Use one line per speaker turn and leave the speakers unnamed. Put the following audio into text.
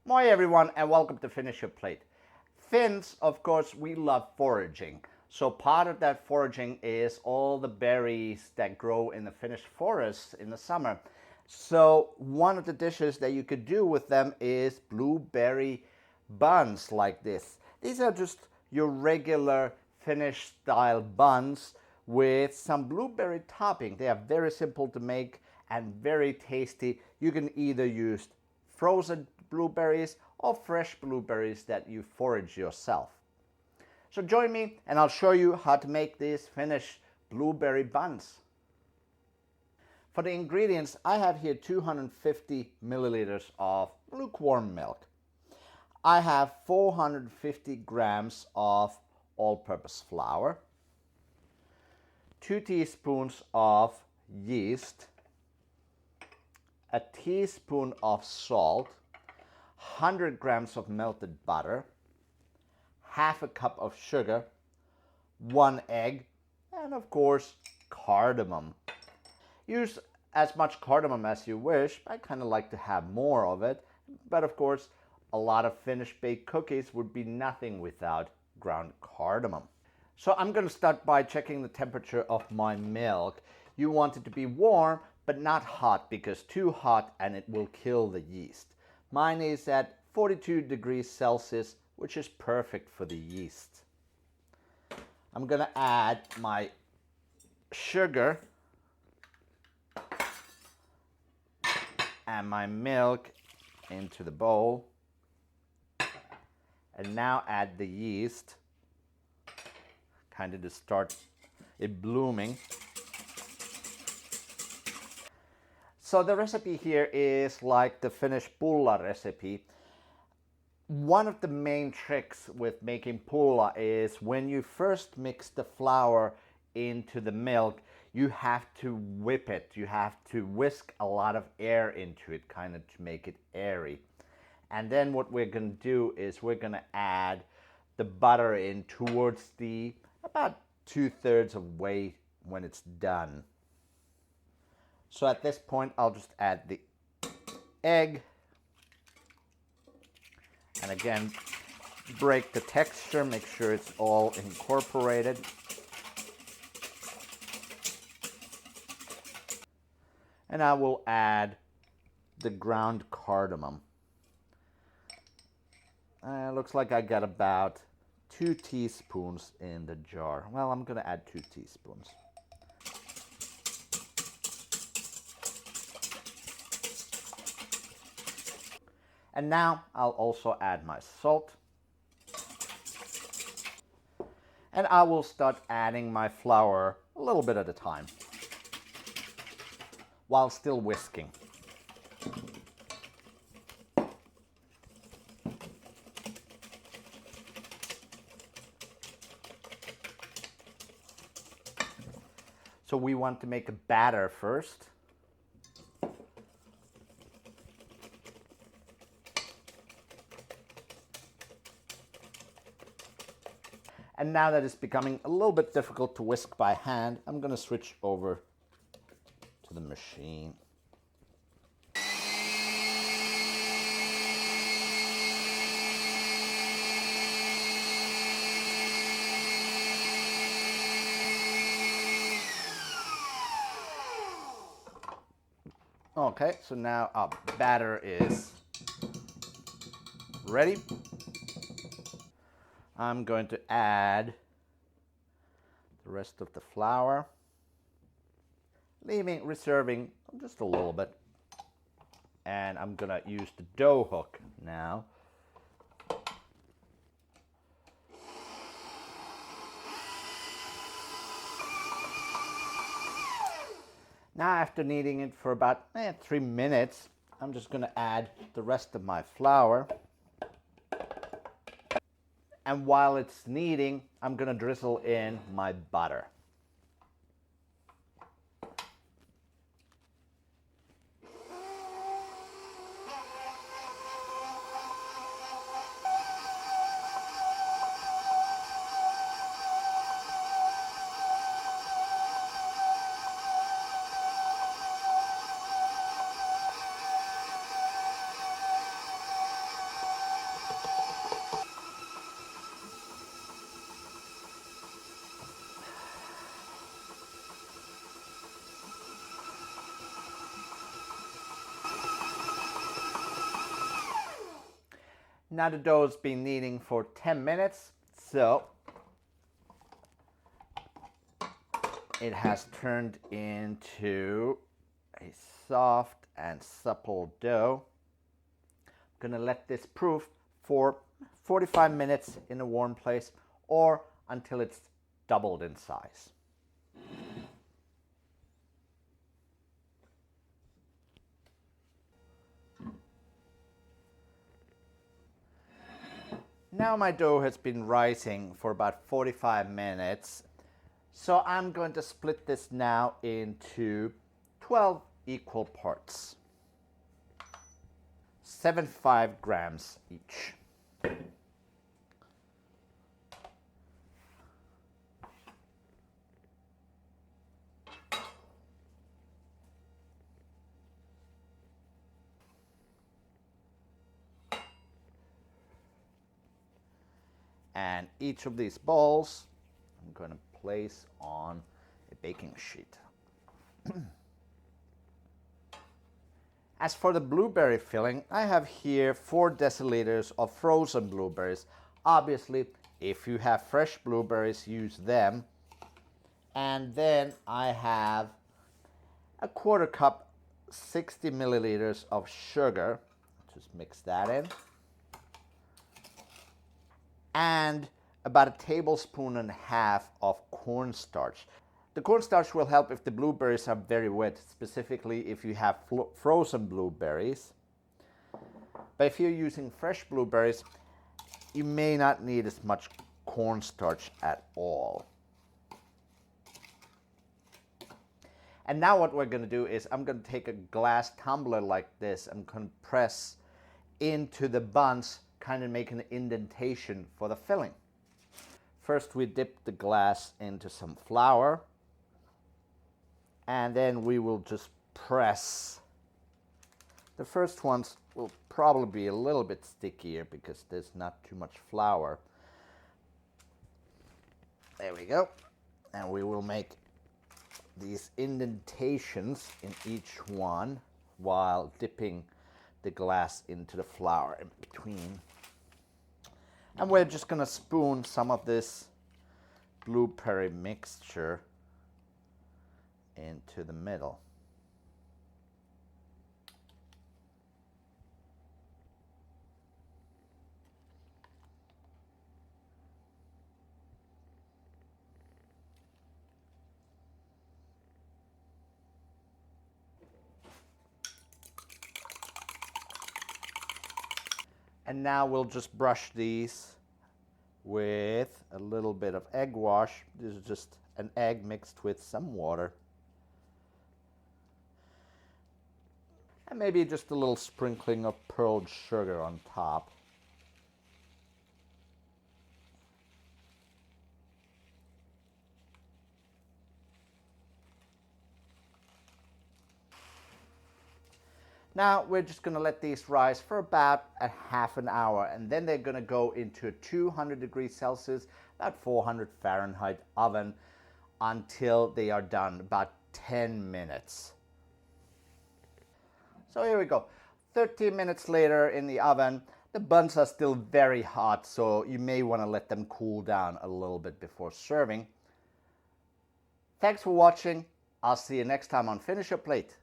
Moi everyone and welcome to Finish Your Plate. Finns, of course, we love foraging. So part of that foraging is all the berries that grow in the Finnish forests in the summer. So one of the dishes that you could do with them is blueberry buns like this. These are just your regular Finnish style buns with some blueberry topping. They are very simple to make and very tasty. You can either use frozen blueberries or fresh blueberries that you forage yourself. So join me and I'll show you how to make these Finnish blueberry buns. For the ingredients, I have here 250 milliliters of lukewarm milk. I have 450 grams of all-purpose flour, 2 teaspoons of yeast, a teaspoon of salt, 100 grams of melted butter, half a cup of sugar, 1 egg, and of course cardamom. Use as much cardamom as you wish. I kind of like to have more of it, but of course a lot of Finnish baked cookies would be nothing without ground cardamom. So I'm going to start by checking the temperature of my milk. You want it to be warm but not hot, because too hot and it will kill the yeast. Mine is at 42 degrees Celsius, which is perfect for the yeast. I'm going to add my sugar and my milk into the bowl. And now add the yeast, kind of to start it blooming. So the recipe here is like the Finnish pulla recipe. One of the main tricks with making pulla is when you first mix the flour into the milk, you have to whip it. You have to whisk a lot of air into it, kind of to make it airy. And then what we're going to do is we're going to add the butter in towards the about 2/3 of way when it's done. So at this point, I'll just add the egg. And again, break the texture, make sure it's all incorporated. And I will add the ground cardamom. Looks like I got about 2 teaspoons in the jar. Well, I'm going to add 2 teaspoons. And now I'll also add my salt. And I will start adding my flour a little bit at a time, while still whisking. So we want to make a batter first. And now that it's becoming a little bit difficult to whisk by hand, I'm going to switch over to the machine. Okay, so now our batter is ready. I'm going to add the rest of the flour, reserving just a little bit. And I'm going to use the dough hook now. Now, after kneading it for about 3 minutes, I'm just going to add the rest of my flour. And while it's kneading, I'm going to drizzle in my butter. Now the dough's been kneading for 10 minutes, so it has turned into a soft and supple dough. I'm gonna let this proof for 45 minutes in a warm place or until it's doubled in size. Now my dough has been rising for about 45 minutes. So I'm going to split this now into 12 equal parts. 75 grams each. And each of these balls I'm going to place on a baking sheet. As for the blueberry filling, I have here 4 deciliters of frozen blueberries. Obviously, if you have fresh blueberries, use them. And then I have a 1/4 cup, 60 milliliters of sugar. Just mix that in. And about 1.5 tablespoons of cornstarch. The cornstarch will help if the blueberries are very wet, specifically if you have frozen blueberries. But if you're using fresh blueberries, you may not need as much cornstarch at all. And now what we're going to do is I'm going to take a glass tumbler like this and compress into the buns, kind of make an indentation for the filling. First we dip the glass into some flour, and then we will just press. The first ones will probably be a little bit stickier because there's not too much flour. There we go. And we will make these indentations in each one while dipping the glass into the flour in between. And we're just going to spoon some of this blueberry mixture into the middle. And now we'll just brush these with a little bit of egg wash. This is just an egg mixed with some water. And maybe just a little sprinkling of pearled sugar on top. Now we're just going to let these rise for about a half an hour, and then they're going to go into a 200 degrees Celsius, about 400 Fahrenheit oven until they are done, about 10 minutes. So here we go. 13 minutes later in the oven. The buns are still very hot, so you may want to let them cool down a little bit before serving. Thanks for watching. I'll see you next time on Finish Your Plate.